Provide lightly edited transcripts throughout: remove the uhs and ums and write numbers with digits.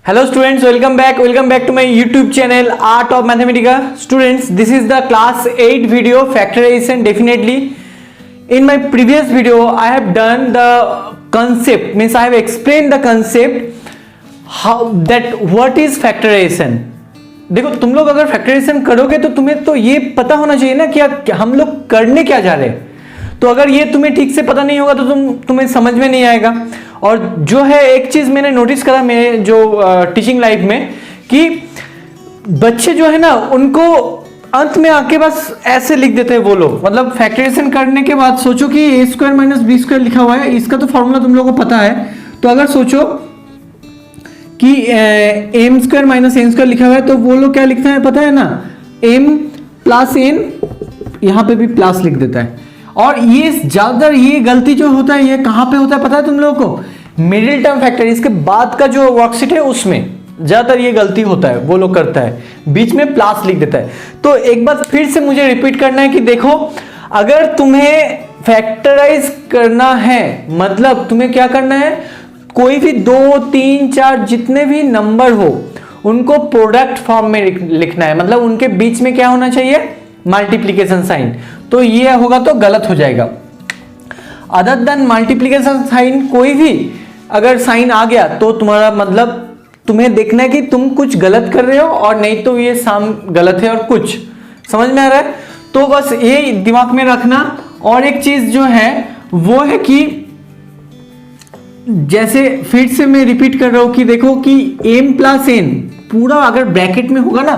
Hello students, welcome back to my YouTube channel Art of Mathematica. Students, this is the class 8 video factorization. Definitely in my previous video I have done the concept, means I have explained the concept how that what is factorization. देखो तुम लोग अगर factorisation करोगे तो तुम्हें तो ये पता होना चाहिए ना कि हम लोग करने क्या जा रहे हैं। तो अगर ये तुम्हें ठीक से पता नहीं होगा तो तुम्हें समझ में नहीं आएगा। और जो है एक चीज मैंने नोटिस करा मेरे जो टीचिंग लाइफ में कि बच्चे जो है ना उनको अंत में आके बस ऐसे लिख देते हैं वो लोग। मतलब फैक्टराइजेशन करने के बाद सोचो कि ए स्क्वायर माइनस बी स्क्वायर लिखा हुआ है, इसका तो फॉर्मूला तुम लोगों को पता है। तो अगर सोचो कि M square minus N square लिखा हुआ है तो वो लोग क्या लिखता है पता है ना, एम प्लस एन, यहां पे भी प्लस लिख देता है। और ये ज्यादातर ये गलती जो होता है ये कहां पे होता है पता है तुम लोगों को, मिडिल टर्म फैक्टर इसके बाद का जो वर्कशीट है उसमें ज्यादातर ये गलती होता है, वो लोग करता है बीच में प्लस लिख देता है। तो एक बार फिर से मुझे रिपीट करना है कि देखो अगर तुम्हें फैक्टराइज करना है मतलब तुम्हें क्या करना है, कोई भी 2, 3, 4 जितने भी नंबर हो उनको प्रोडक्ट फॉर्म में लिखना है। मतलब उनके बीच में क्या होना चाहिए, मल्टीप्लिकेशन साइन। तो ये होगा तो गलत हो जाएगा। अदर देन मल्टीप्लिकेशन साइन कोई भी अगर साइन आ गया तो तुम्हारा मतलब तुम्हें देखना है कि तुम कुछ गलत कर रहे हो और नहीं तो ये साम गलत है और कुछ समझ में आ रहा है। तो बस ये दिमाग में रखना। और एक चीज जो है वो है कि जैसे फिर से मैं रिपीट कर रहा हूं कि देखो कि m प्लस एन पूरा अगर ब्रैकेट में होगा ना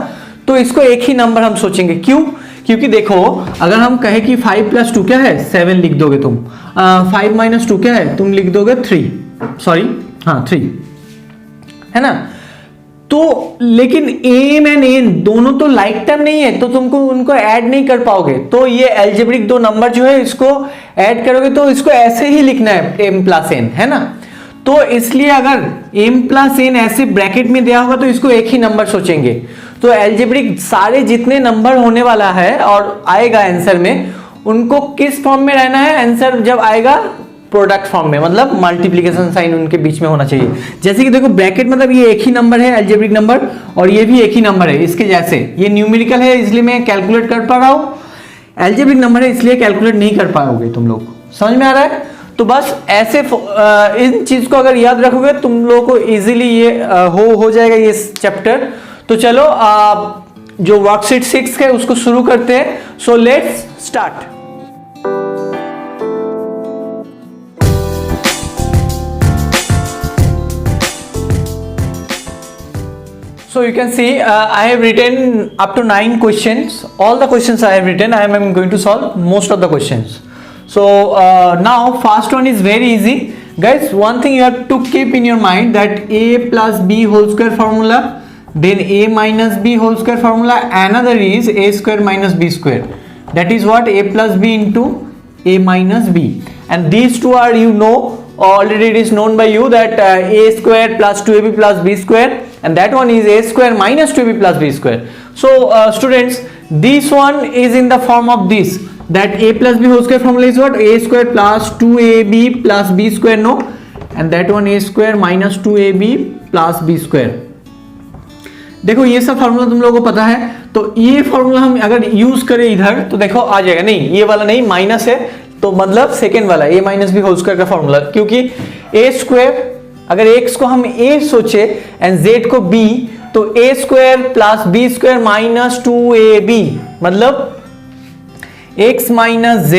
तो इसको एक ही नंबर हम सोचेंगे। क्यों? क्योंकि देखो अगर हम कहे कि 5 प्लस 2 क्या है 7 लिख दोगे तुम, 5 माइनस 2 क्या है तुम लिख दोगे 3 है ना। तो लेकिन एम एंड एन दोनों तो लाइक टर्म नहीं है तो तुमको उनको ऐड नहीं कर पाओगे। तो ये एल्जेब्रिक दो नंबर जो है इसको ऐड करोगे तो इसको ऐसे ही लिखना है एम प्लस एन, है ना। तो इसलिए अगर एम प्लस एन ऐसे ब्रैकेट में दिया होगा तो इसको एक ही नंबर सोचेंगे। तो एल्जेब्रिक सारे जितने नंबर होने वाला है और आएगा आंसर में उनको किस फॉर्म में रहना है, आंसर जब आएगा प्रोडक्ट फॉर्म में, मतलब मल्टीप्लिकेशन साइन उनके बीच में होना चाहिए। जैसे कि देखो ब्रैकेट मतलब ये एक ही नंबर है एल्जेब्रिक नंबर और ये भी एक ही नंबर है इसके जैसे, ये न्यूमेरिकल है इसलिए मैं कैलकुलेट कर पा रहा हूं, एल्जेब्रिक नंबर है इसलिए कैलकुलेट नहीं कर पाओगे तुम लोग। समझ में आ रहा है? तो बस ऐसे इन चीज को अगर याद रखोगे तुम लोगों को इजीली ये हो जाएगा ये चैप्टर। तो चलो जो वर्कशीट 6 है उसको शुरू करते हैं। So let's start. So you can see I have written up to 9 questions. All the questions I have written I am going to solve most of the questions. So now first one is very easy guys. One thing you have to keep in your mind that a plus b whole square formula, then a minus b whole square formula, another is a square minus b square. That is what a plus b into a minus b, and these two are already it is known by you that a square plus 2ab plus b square, and that one is a square minus 2ab plus b square. So students, this one is in the form of this, that a plus b whole square formula is what, a square plus 2ab plus b square, no, and that one a square minus 2ab plus b square. देखो ये सब formula तुम लोगों को पता है। तो ये फार्मूला हम अगर यूज करें इधर तो देखो आ जाएगा, नहीं ये वाला नहीं माइनस है तो मतलब सेकेंड वाला a minus B whole square का फॉर्मूला, क्योंकि a स्क्वायर अगर x को हम a सोचे एंड z को b तो a square plus b square minus 2ab मतलब x minus z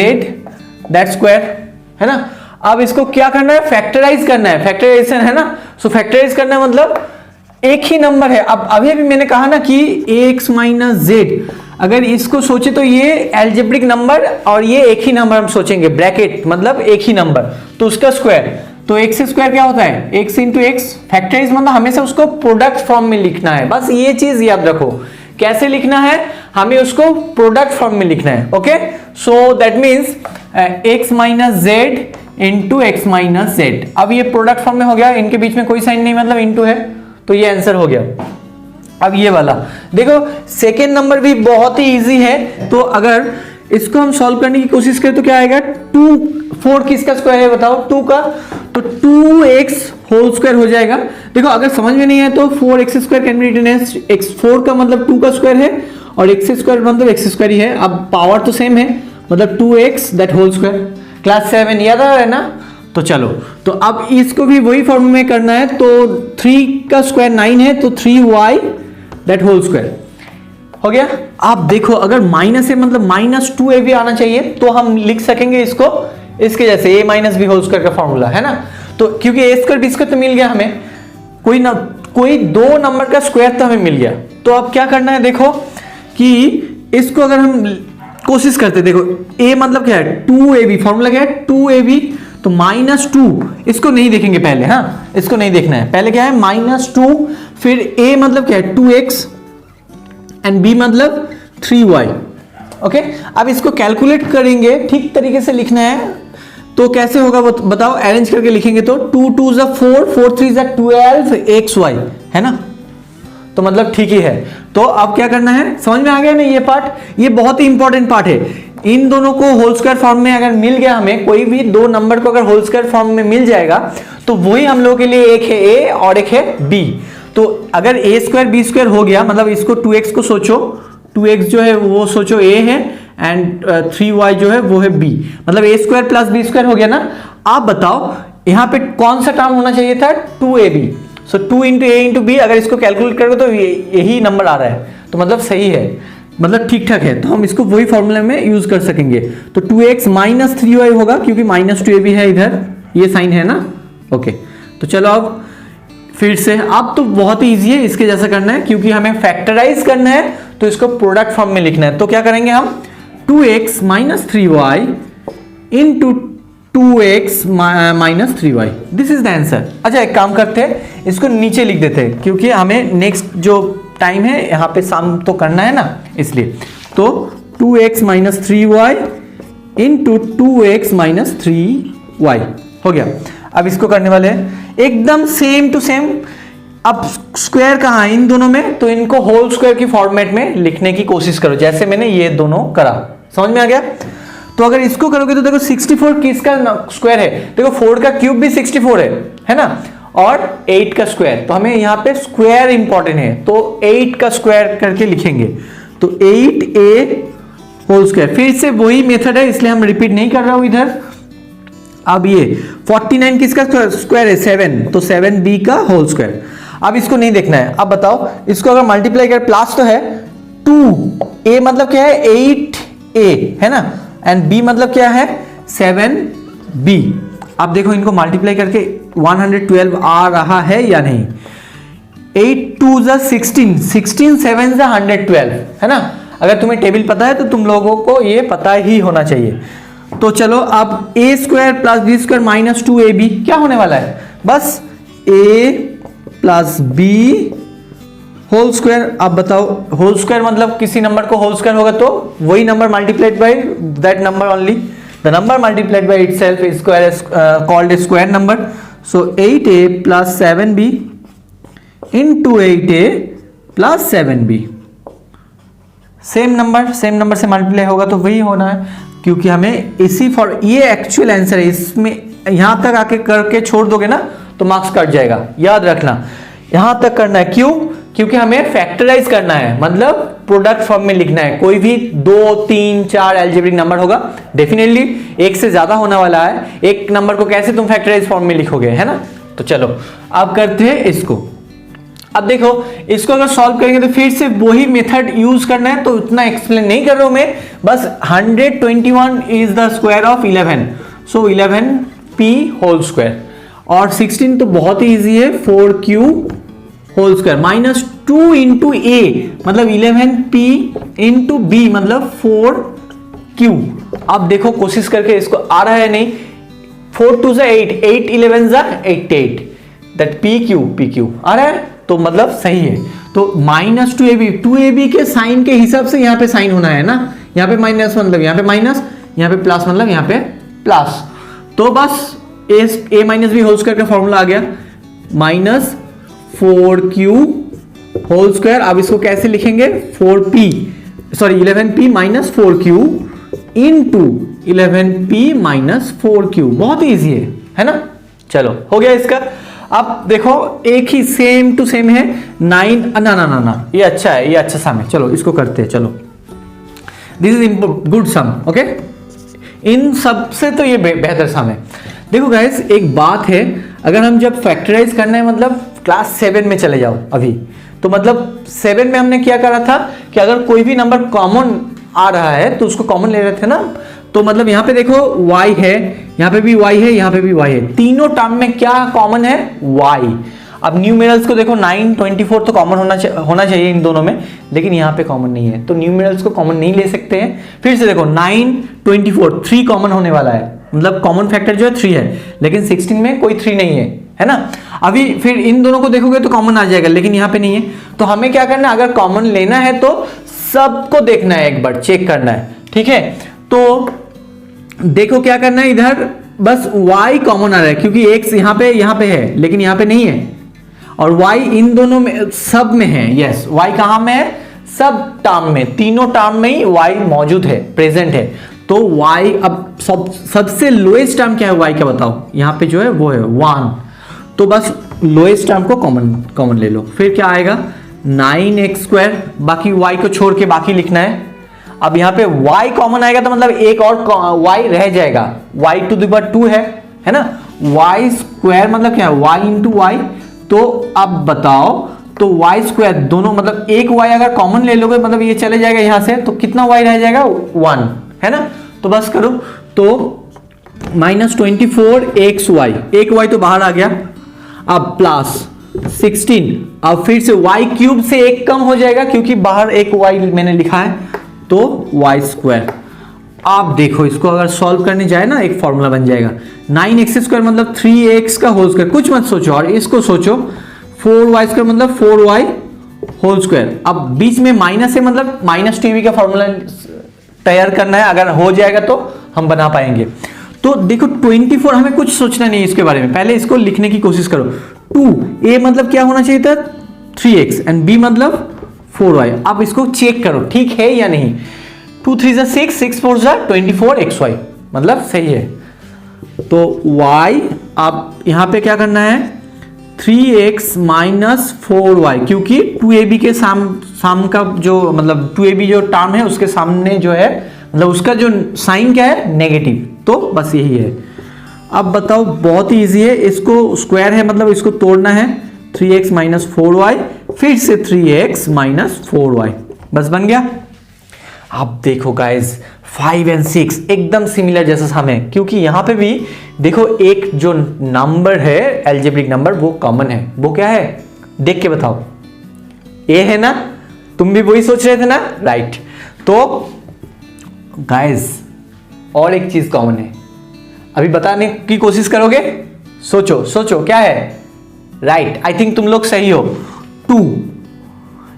that square, है ना। अब इसको क्या करना है, फैक्टराइज करना है, फैक्टराइजेशन है ना। सो फैक्टराइज करना है मतलब एक ही नंबर है। अब अभी भी मैंने कहा ना कि x माइनस जेड अगर इसको सोचे तो ये एल्जेब्रिक नंबर और ये एक ही नंबर हम सोचेंगे, ब्रैकेट मतलब एक ही नंबर तो उसका स्क्वायर। तो x स्क्वायर क्या होता है, x इंटू एक्स। फैक्टराइज मतलब हमेशा उसको प्रोडक्ट फॉर्म में लिखना है, बस ये चीज याद रखो। कैसे लिखना है, हमें उसको प्रोडक्ट फॉर्म में लिखना है। Okay, so that means x minus Z into x minus Z. अब ये प्रोडक्ट फॉर्म में हो गया, इनके बीच में कोई साइन नहीं मतलब इंटू है तो ये आंसर हो गया। अब ये वाला देखो सेकेंड नंबर भी बहुत ही इजी है। तो अगर इसको हम सॉल्व करने की कोशिश करें तो क्या आएगा, 2 4 किसका स्क्वायर है बताओ? 2 का, तो 2x होल स्क्वायर हो जाएगा। देखो अगर समझ में नहीं है तो 4x square can be written as x, 4 का मतलब 2 का स्क्वायर है और x स्क्वायर मतलब x स्क्वायर ही है। अब पावर तो सेम है, मतलब 2x that whole square. Class 7 याद आ रहा है ना? तो चलो, तो अब इसको भी वही फॉर्म में करना है। तो 3 का स्क्वायर 9 है, तो 3y दैट होल स्क्वायर हो गया। आप देखो अगर माइनस है मतलब -2ab आना चाहिए, तो हम लिख सकेंगे इसको इसके जैसे a minus B whole square का फॉर्मूला है ना। तो क्योंकि a स्क्वायर बी स्क्वायर तो मिल गया हमें, कोई दो नंबर का स्क्वायर तो हमें मिल गया। तो अब क्या करना है देखो कि इसको अगर हम कोशिश करते, देखो a मतलब क्या है 2ab, फॉर्मूला क्या है 2ab, तो -2 इसको नहीं देखेंगे पहले, हाँ इसको नहीं देखना है पहले, क्या है -2, फिर a मतलब क्या है 2x एंड b मतलब 3y। ओके, अब इसको कैलकुलेट करेंगे, ठीक तरीके से लिखना है। तो कैसे होगा बताओ? अरेंज करके लिखेंगे तो 2 2 = 4, 4 3 = 12xy है ना। तो मतलब ठीक ही है। तो अब क्या करना है, समझ में आ गया ना ये पार्ट? ये बहुत ही इंपॉर्टेंट पार्ट है। इन दोनों को होल स्क्वायर फॉर्म में अगर मिल गया, हमें कोई भी दो नंबर को अगर होल स्क्वायर फॉर्म में मिल जाएगा तो वही हम लोगों के लिए एक है a और एक है b। तो अगर a स्क्वायर b स्क्वायर हो गया, मतलब इसको 2x को सोचो, 2x जो है वो सोचो a है एंड 3y जो है वो है b, मतलब a square plus b square हो गया ना। आप बताओ यहाँ पे कौन सा टर्म होना चाहिए था? 2ab। सो 2 × a × b, अगर इसको कैलकुलेट करोगे तो यही नंबर आ रहा है, तो मतलब सही है, मतलब ठीक ठाक है। तो हम इसको वही फॉर्मूला में यूज कर सकेंगे। तो 2x - 3y होगा क्योंकि -2ab है इधर, ये साइन है ना। ओके, तो चलो अब फिर से, अब तो बहुत ही ईजी है, इसके जैसा करना है। क्योंकि हमें फैक्टराइज करना है तो इसको प्रोडक्ट फॉर्म में लिखना है। तो क्या करेंगे हम? 2x - 3y × 2x - 3y, this is the answer. अच्छा एक काम करते हैं, इसको नीचे लिख देते हैं क्योंकि हमें नेक्स्ट जो टाइम है यहाँ पे सम तो करना है ना, इसलिए। तो 2x - 3y × 2x - 3y हो गया। अब इसको करने वाले हैं एकदम सेम टू सेम। अब स्क्वायर कहाँ है इन दोनों में? तो इनको होल स्क्वायर की फॉर्मेट में लिखने की कोशिश करो, जैसे मैंने ये दोनों करा। समझ में आ गया? तो अगर इसको करोगे तो देखो 64 किसका स्क्वायर है? देखो 4 का क्यूब भी 64 है ना, और 8 का स्क्वायर। तो हमें यहाँ पे स्क्वायर इंपॉर्टेंट है, तो 8 का स्क्वायर करके लिखेंगे। तो 8a होल स्क्वायर, फिर से वही मेथड है इसलिए हम रिपीट नहीं कर रहा हूं इधर। अब ये 49 किसका स्क्वायर है? 7, तो 7b का होल स्क्वायर। अब इसको नहीं देखना है। अब बताओ इसको अगर मल्टीप्लाई कर, प्लस तो है 2a मतलब क्या है 8a है ना, एंड b मतलब क्या है 7b। अब देखो इनको मल्टीप्लाई करके 112 आ रहा है या नहीं? 8 2 = 16, 16 7 = 112 है ना। अगर तुम्हें टेबल पता है तो तुम लोगों को ये पता ही होना चाहिए। तो चलो अब a square plus b square -2ab क्या होने वाला है? बस a plus b whole square. अब बताओ होल स्क्वायर मतलब किसी नंबर को होल स्क्वायर होगा तो वही number multiplied by that number only, the number multiplied by itself is called a square number. So 8a + 7b × 8a + 7b, same number से multiply होगा तो वही होना है, क्योंकि हमें इसी फॉर ये एक्चुअल आंसर है। इसमें यहां तक आके करके छोड़ दोगे ना तो मार्क्स कट जाएगा, याद रखना। यहां तक करना है, क्यों? क्योंकि हमें फैक्टराइज करना है, मतलब प्रोडक्ट फॉर्म में लिखना है। कोई भी 2 3 4 अलजेब्रिक नंबर होगा, डेफिनेटली एक से ज्यादा होने वाला है, एक नंबर को कैसे तुम फैक्टराइज फॉर्म में लिखोगे, है ना। तो चलो अब करते हैं इसको। अब देखो इसको अगर सॉल्व करेंगे तो फिर से वही मेथड यूज करना है, तो उतना एक्सप्लेन नहीं कर रहा हूं मैं, बस 121 is the square of 11, so 11p whole square. और 16 तो बहुत ही इजी है, 4q होल स्क्वायर -2 × a मतलब 11p × b मतलब 4q। अब देखो कोशिश करके इसको आ रहा है नहीं, 4 2 = 8, 8 11 = 88, दैट pq आ रहा है, तो मतलब सही है। तो -2ab के साइन के हिसाब से यहाँ पे साइन होना है ना, यहाँ पे माइनस मतलब यहाँ पे माइनस, यहाँ पे प्लस मतलब यहाँ पे प्लस। तो बस a - b होल स्क्वायर का फॉर्मूला आ गया, -4q होल स्क्वायर। अब इसको कैसे लिखेंगे? 11p - 4q × 11p minus 4q, बहुत ईजी है ना। चलो हो गया इसका। अब देखो एक ही सेम टू सेम है 9, ना ना ना ना, ये अच्छा है, ये अच्छा सम है, चलो इसको करते हैं। चलो this is good sum, okay, इन सबसे तो ये बेहतर सम है। देखो गाइस एक बात है, अगर हम जब फैक्टराइज करना है मतलब क्लास 7 में चले जाओ अभी, तो मतलब 7 में हमने क्या करा था कि अगर कोई भी नंबर कॉमन आ रहा है तो उसको कॉमन ले रहे थे ना। तो मतलब यहाँ पे देखो y है, यहाँ पे भी y है, यहाँ पे भी y है, तीनों टर्म में क्या कॉमन है, y। अब न्यूमेरल्स को देखो 9, 24 तो कॉमन होना चाहिए इन दोनों में, लेकिन यहाँ पे कॉमन नहीं है, तो न्यूमेरल्स को कॉमन नहीं ले सकते हैं। फिर से देखो 9, 24, 3 कॉमन होने वाला है, मतलब कॉमन फैक्टर जो है 3 है, लेकिन 16 में कोई 3 नहीं है ना। अभी फिर इन दोनों को देखोगे तो कॉमन आ जाएगा, लेकिन यहाँ पे नहीं है। तो हमें क्या करना है, अगर कॉमन लेना है तो सबको देखना है, एक बार चेक करना है, ठीक है। तो देखो क्या करना है, इधर बस y कॉमन आ रहा है क्योंकि x यहाँ पे है, लेकिन यहाँ पे नहीं है, और y इन दोनों में सब में है। यस, y कहां में है, सब टर्म में, तीनों टर्म में ही y मौजूद है, प्रेजेंट है। तो y अब सबसे लोएस्ट टर्म क्या है y का बताओ, यहाँ पे जो है वो है 1, तो बस लोएस्ट टर्म को कॉमन ले लो। फिर क्या आएगा 9x², बाकी y को छोड़ के बाकी लिखना है। अब यहाँ पे y कॉमन आएगा तो मतलब एक और y रह जाएगा, y⁻² है ना। y² मतलब क्या है, y इंटू y। तो अब बताओ, तो y² दोनों मतलब एक y अगर कॉमन ले लोगे मतलब ये चले जाएगा यहाँ से, तो कितना y रह जाएगा, 1 है ना। तो बस करो, तो -24xy, एक y तो बाहर आ गया, अब प्लस 16, अब फिर से y³ से एक कम हो जाएगा क्योंकि बाहर एक y मैंने लिखा है, तो y²। आप देखो इसको अगर सॉल्व करने जाए ना, एक फॉर्मूला बन जाएगा 9x² मतलब 3x का होल स्क्वायर, कुछ मत सोचो और इसको सोचो, 4y² मतलब 4y होल स्क्वायर। अब बीच में माइनस है मतलब -2ab का फॉर्मूला तैयार करना है, अगर हो जाएगा तो हम बना पाएंगे। तो देखो 24, हमें कुछ सोचना नहीं है इसके बारे में, पहले इसको लिखने की कोशिश करो। 2a मतलब क्या होना चाहिए था, 3x, एंड b मतलब 4y। अब इसको चेक करो ठीक है या नहीं। 2 3 6, 6 4 24xy, मतलब सही है। तो y, अब यहां पे क्या करना है, 3x माइनस 4y, क्योंकि 2ab के साम का जो मतलब 2ab जो टर्म है उसके सामने जो है मतलब उसका जो साइन क्या है, नेगेटिव, तो बस यही है। अब बताओ बहुत ही इजी है, इसको स्क्वायर है मतलब इसको तोड़ना है, 3x माइनस 4y, फिर से 3x माइनस 4y, बस बन गया। अब देखो गाइस 5 और 6 एकदम सिमिलर जैसा सम है, क्योंकि यहां पे भी देखो एक जो नंबर है एल्जेब्रिक नंबर वो कॉमन है, वो क्या है देख के बताओ, ए है ना, तुम भी वही सोच रहे थे ना, राइट। तो गाइस और एक चीज कॉमन है, अभी बताने की कोशिश करोगे, सोचो सोचो क्या है, राइट, आई थिंक तुम लोग सही हो, 2।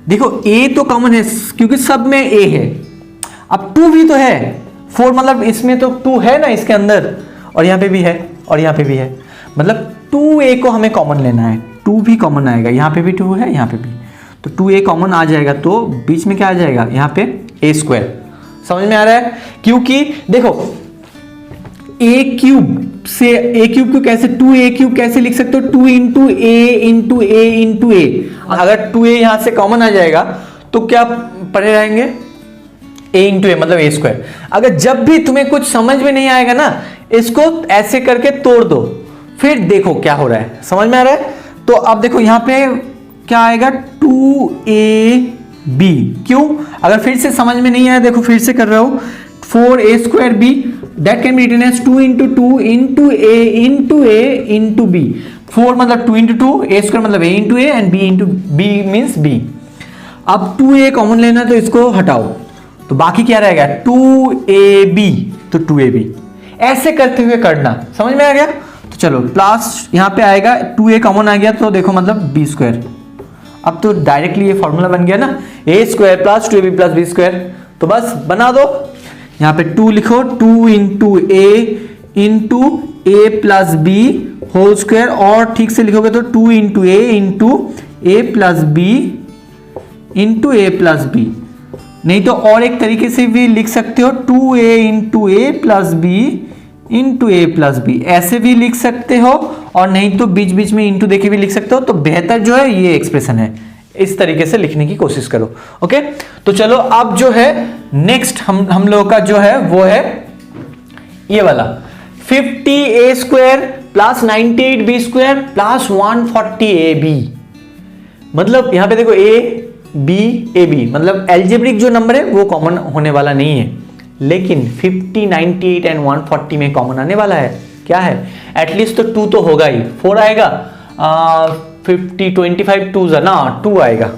देखो ए तो कॉमन है क्योंकि सब में ए है, अब 2 भी तो है, 4 मतलब इसमें तो 2 है ना इसके अंदर, और यहाँ पे भी है और यहाँ पे भी है, मतलब 2a को हमें कॉमन लेना है, 2 भी कॉमन आएगा, यहाँ पे भी 2 है यहाँ पे भी, तो 2a कॉमन आ जाएगा, तो बीच में क्या आ जाएगा यहाँ पे a²। समझ में आ रहा है, क्योंकि देखो a³ से a³ को कैसे 2a³ कैसे लिख सकते हो, 2 इंटू a, अगर 2a यहां से कॉमन आ जाएगा तो क्या पढ़े रहेंगे, a इंटू ए मतलब a²। अगर जब भी तुम्हें कुछ समझ में नहीं आएगा ना, इसको ऐसे करके तोड़ दो, फिर देखो क्या हो रहा है, समझ में आ रहा है। तो अब देखो यहां पे क्या आएगा, 2ab, क्यों, अगर फिर से समझ में नहीं आया, देखो फिर से कर रहा हूं, 4a²b that can be written as 2 into 2 into a into a into b, 4 मतलब 2 into 2, a² मतलब a into a, and b into b means b। अब 2a कॉमन लेना है तो इसको हटाओ, तो बाकी क्या रहेगा, 2ab, तो 2ab ऐसे करते हुए करना, समझ में आ गया। तो चलो प्लस यहाँ पे आएगा, 2a कॉमन आ गया तो देखो मतलब b², अब तो डायरेक्टली ये फॉर्मूला बन गया ना, a² plus 2ab plus b², तो बस बना दो, यहाँ पे 2 लिखो, 2 into a plus B whole square, और ठीक से लिखोगे तो 2 into a plus B into a plus B, नहीं तो और एक तरीके से भी लिख सकते हो 2a इंटू ए प्लस बी इंटू ए प्लस बी, ऐसे भी लिख सकते हो, और नहीं तो बीच बीच में इंटू देके भी लिख सकते हो। तो बेहतर जो है ये एक्सप्रेशन है, इस तरीके से लिखने की कोशिश करो। ओके, तो चलो अब जो है नेक्स्ट हम लोगों का जो है वो है ये वाला 50a square plus 98b square plus 140ab। मतलब यहां पे देखो ab मतलब एल्जेब्रिक जो नंबर है वो कॉमन होने वाला नहीं है, लेकिन 50, 98 एंड 140 में कॉमन आने वाला है। क्या है? एटलीस्ट तो 2 तो होगा ही, 4 आएगा, 50, 25 2 ना 2 आएगा,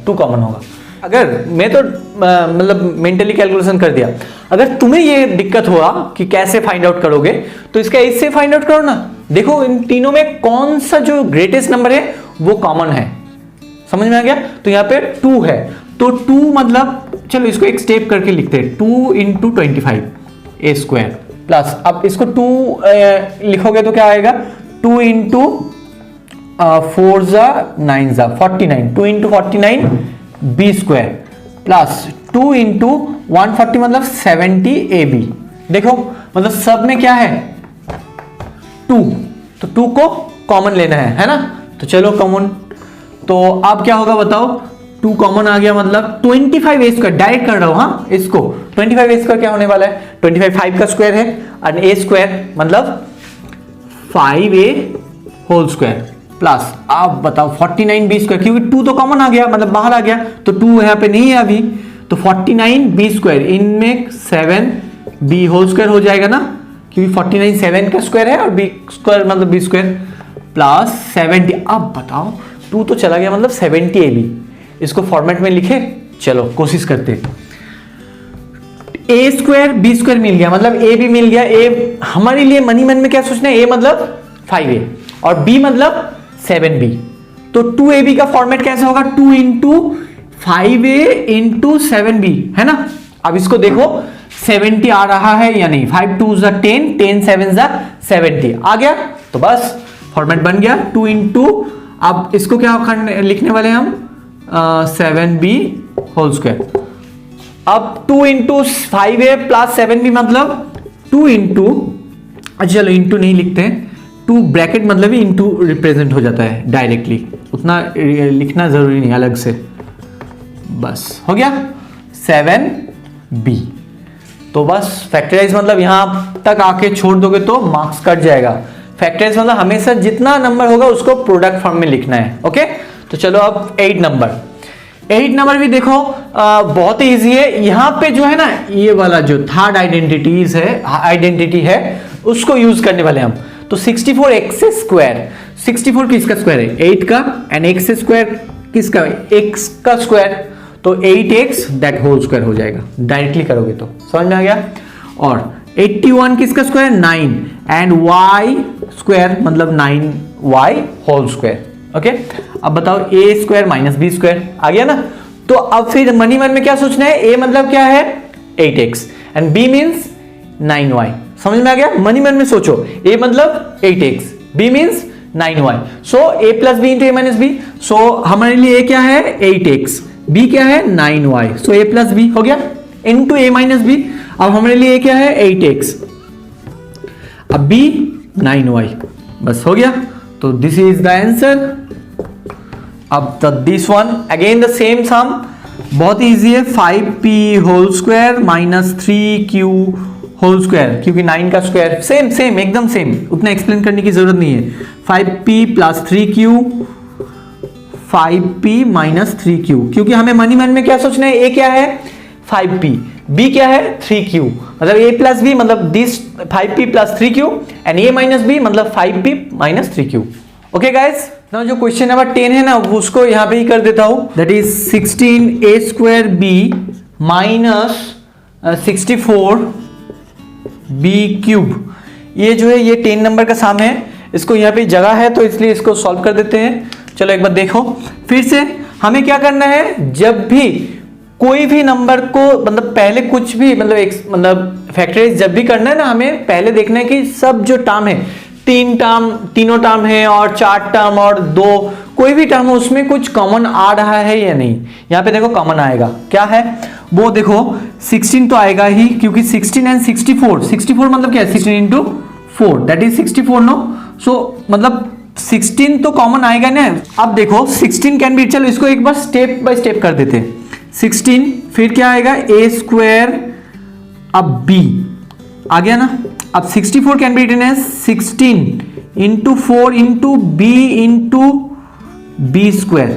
2 कॉमन होगा। अगर मैं तो मतलब मेंटली कैलकुलेशन कर दिया, अगर तुम्हें ये दिक्कत हुआ कि कैसे फाइंड आउट करोगे तो इसका इससे फाइंड आउट करो ना। देखो इन तीनों में कौन सा जो ग्रेटेस्ट नंबर है वो कॉमन है, समझ में आ गया? तो यहाँ पे 2 है, तो 2 मतलब चलो इसको एक स्टेप करके लिखते हैं, 2 इंटू 25 ए स्क्वायर प्लस, अब इसको 2 लिखोगे तो क्या आएगा? 2 इंटू 4 जा 9 जा 49, 2 into 49 B square plus 2 into 140 मतलब 70 ए बी। देखो मतलब सब में क्या है? 2, तो 2 को कॉमन लेना है ना? तो चलो कॉमन, तो अब क्या होगा बताओ? 2 कॉमन आ गया मतलब 25 ए स्क्वायर, डायरेक्ट कर रहा हूं हाँ इसको। 25 ए स्क्वायर क्या होने वाला है? 25 5 का स्क्वायर है, और ए स्क्वायर मतलब 5a होल स्क्वायर प्लस, आप बताओ 49 बी स्क्वायर, क्योंकि 2 तो कॉमन आ गया मतलब बाहर आ गया, तो 2 यहाँ पे नहीं है अभी, तो 49 बी स्क्वायर, इनमें 7 बी होल स्क्वायर हो जाएगा ना, क्योंकि 49 7 का स्क्वायर है और बी स्क्वायर मतलब बी स्क्वायर प्लस 70। अब बताओ 2 तो चला गया मतलब 70 ए बी, इसको फॉर्मेट में लिखे, चलो कोशिश करते। ए स्क्वायर बी स्क्वायर मिल गया मतलब ए भी मिल गया। ए हमारे लिए मनी मन में क्या सोचना है? ए मतलब 5a और बी मतलब 7b, तो 2ab का फॉर्मेट कैसे होगा? 2 इंटू 5a इंटू 7b है ना। अब इसको देखो 70 आ रहा है या नहीं? 5 2 जा 10, 10 7 जा 70 आ गया, तो बस फॉर्मेट बन गया 2 इंटू, अब इसको क्या लिखने वाले हम? 7b whole square. अब 2 इंटू 5a प्लस 7b मतलब 2 इंटू, चलो इंटू नहीं लिखते हैं, 2 ब्रैकेट मतलब ही इंटू रिप्रेजेंट हो जाता है डायरेक्टली, उतना लिखना जरूरी नहीं अलग से, बस हो गया 7b। तो बस फैक्टराइज मतलब यहां तक आके छोड़ दोगे तो मार्क्स कट जाएगा। फैक्टराइज मतलब हमेशा जितना नंबर होगा उसको प्रोडक्ट फॉर्म में लिखना है। ओके, तो चलो अब 8 नंबर भी देखो बहुत ही इजी है। यहाँ पे जो है ना ये वाला जो थर्ड आइडेंटिटी है उसको यूज करने वाले हम। तो 64 एक्स स्क्वायर, 64 किसका स्क्वायर है? 8 का, एंड एक्स स्क्वायर किसका? x का स्क्वायर, तो 8x दैट होल स्क्वायर हो जाएगा डायरेक्टली करोगे तो, समझ में आ गया। और 81 किसका स्क्वायर? 9, एंड y स्क्वायर मतलब 9y होल स्क्वायर। ओके, अब बताओ a square minus B square आ गया ना। तो अब फिर मनी मन में क्या सोचना है? a मतलब क्या है? 8x and b means 9y, समझ में आ गया? मनी मन में सोचो, a मतलब 8x, b means 9y, so a plus B into A minus B. So हमारे लिए a क्या है? 8x, b क्या है? 9y, so a plus B हो गया इंटू ए माइनस बी। अब हमारे लिए a क्या है? 8x, अब b 9y, बस हो गया। तो दिस इज द आंसर। अब this one again the same sum, बहुत इजी है, 5p whole square minus 3q whole square, क्योंकि 9 का स्क्वायर सेम एकदम सेम, उतना एक्सप्लेन करने की जरूरत नहीं है। 5p plus 3q, 5p minus 3q, क्योंकि हमें मनी मन में क्या सोचना है? a क्या है? 5p, b क्या है? 3q, मतलब a प्लस b मतलब this 5p plus 3q, and a minus b मतलब 5p minus 3q। Okay guys, ना जो क्वेश्चन नंबर 10 है ना उसको यहां पे ही कर देता हूं, that is 16a square b minus 64 b cube. ये जो है ये 10 नंबर का सम है, इसको यहाँ पे जगह है तो इसलिए इसको सॉल्व कर देते हैं। चलो एक बार देखो फिर से, हमें क्या करना है? जब भी कोई भी नंबर को मतलब पहले कुछ भी मतलब फैक्टराइज जब भी करना है ना, हमें पहले देखना है कि सब जो टर्म है, तीनों टर्म है और 4 टर्म और 2 कोई भी टर्म हो उसमें कुछ कॉमन आ रहा है या नहीं। यहाँ पे देखो कॉमन आएगा, क्या है वो देखो 16 तो आएगा ही, क्योंकि 16 एंड 64, 64 मतलब क्या है 16 इंटू 4 दैट इज 64 नो। सो मतलब 16 तो कॉमन आएगा ना। अब देखो 16 कैन बी, चलो इसको एक बार स्टेप बाय स्टेप कर देते। 16 फिर क्या आएगा a स्क्वायर, अब b आ गया ना। अब 64 can be written as 16 into 4 into b into b square.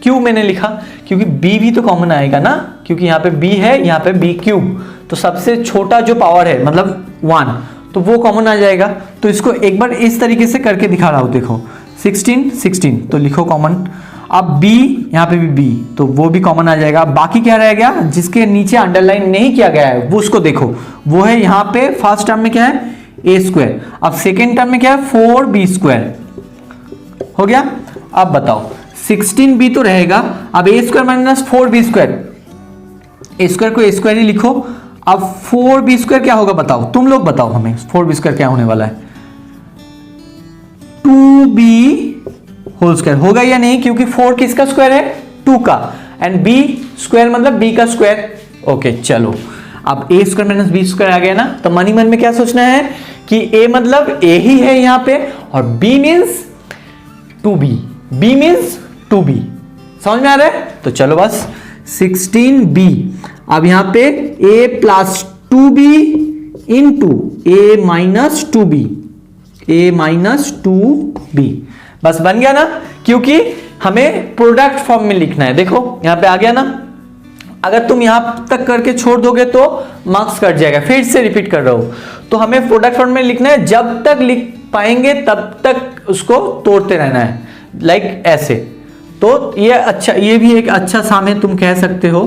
क्यों मैंने लिखा, क्योंकि b भी तो कॉमन आएगा ना, क्योंकि यहाँ पे b है, यहाँ पे b क्यूब, तो सबसे छोटा जो पावर है मतलब 1, तो वो कॉमन आ जाएगा। तो इसको एक बार इस तरीके से करके दिखा रहा हूं, देखो 16 16 तो लिखो कॉमन। अब b, यहाँ पे भी b, तो वो भी कॉमन आ जाएगा। बाकी क्या रह गया, जिसके नीचे अंडरलाइन नहीं किया गया है वो उसको देखो, वो है यहाँ पे फर्स्ट टर्म में क्या है a स्क्वायर, अब सेकेंड टर्म में क्या है 4b स्क्वायर, हो गया। अब बताओ 16b तो रहेगा, अब a square minus 4b square, a square को a स्क्वायर ही लिखो। अब 4b स्क्वायर क्या होगा बताओ, तुम लोग बताओ हमें 4b स्क्वायर क्या होने वाला है, 2b होल स्क्वायर होगा या नहीं, क्योंकि 4 किसका स्क्वायर है 2 का, एंड b स्क्वायर मतलब b का स्क्वायर। ओके चलो, अब a square minus b square आ गया ना। तो मन ही मन में क्या सोचना है कि a मतलब a ही है यहाँ पे, और b means 2b, b means 2b, समझ में आ रहा है। तो चलो बस 16b, अब यहां पे a plus 2b into a minus 2b, a minus 2b, बस बन गया ना, क्योंकि हमें प्रोडक्ट फॉर्म में लिखना है। देखो यहां पे आ गया ना, अगर तुम यहां तक करके छोड़ दोगे तो मार्क्स कट जाएगा, फिर से रिपीट कर रहा हूं। तो हमें प्रोडक्ट फॉर्म में लिखना है, जब तक लिख पाएंगे तब तक उसको तोड़ते रहना है, लाइक ऐसे। तो ये अच्छा, ये भी एक अच्छा साम है तुम कह सकते हो,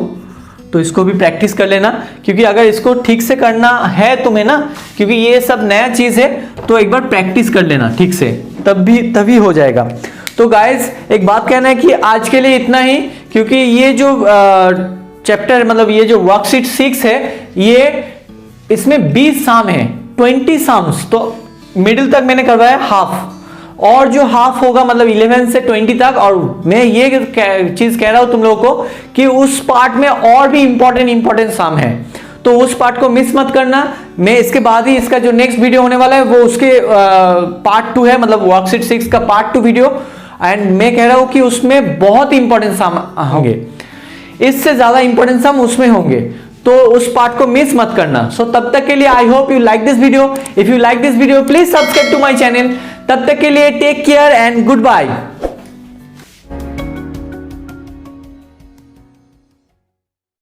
तो इसको भी प्रैक्टिस कर लेना, क्योंकि अगर इसको ठीक से करना है तुम्हें ना, क्योंकि ये सब नया चीज है, तो एक बार प्रैक्टिस कर लेना ठीक से, तभी हो जाएगा। तो गाइस एक बात कहना है कि आज के लिए इतना ही, क्योंकि ये जो चैप्टर मतलब ये जो वर्कशीट 6 है, ये इसमें 20 साम है, 20 साम्स, तो मिडिल तक मैंने करवाया हाफ, और जो हाफ होगा मतलब 11 से 20 तक। और मैं ये चीज कह रहा हूं तुम लोगों को कि उस पार्ट में और भी इंपॉर्टेंट साम है, तो उस पार्ट को मिस मत करना। मैं इसके बाद ही इसका जो नेक्स्ट वीडियो होने वाला है वो उसके पार्ट 2 है, मतलब वर्कशीट 6 का पार्ट 2 वीडियो, एंड मैं कह रहा हूं कि उसमें बहुत इंपॉर्टेंट साम होंगे, इससे ज्यादा इंपॉर्टेंट साम उसमें होंगे, तो उस पार्ट को मिस मत करना। सो तब तक के लिए I hope you like this video. If you like this video please subscribe to my channel. तब तक के लिए take care and good bye.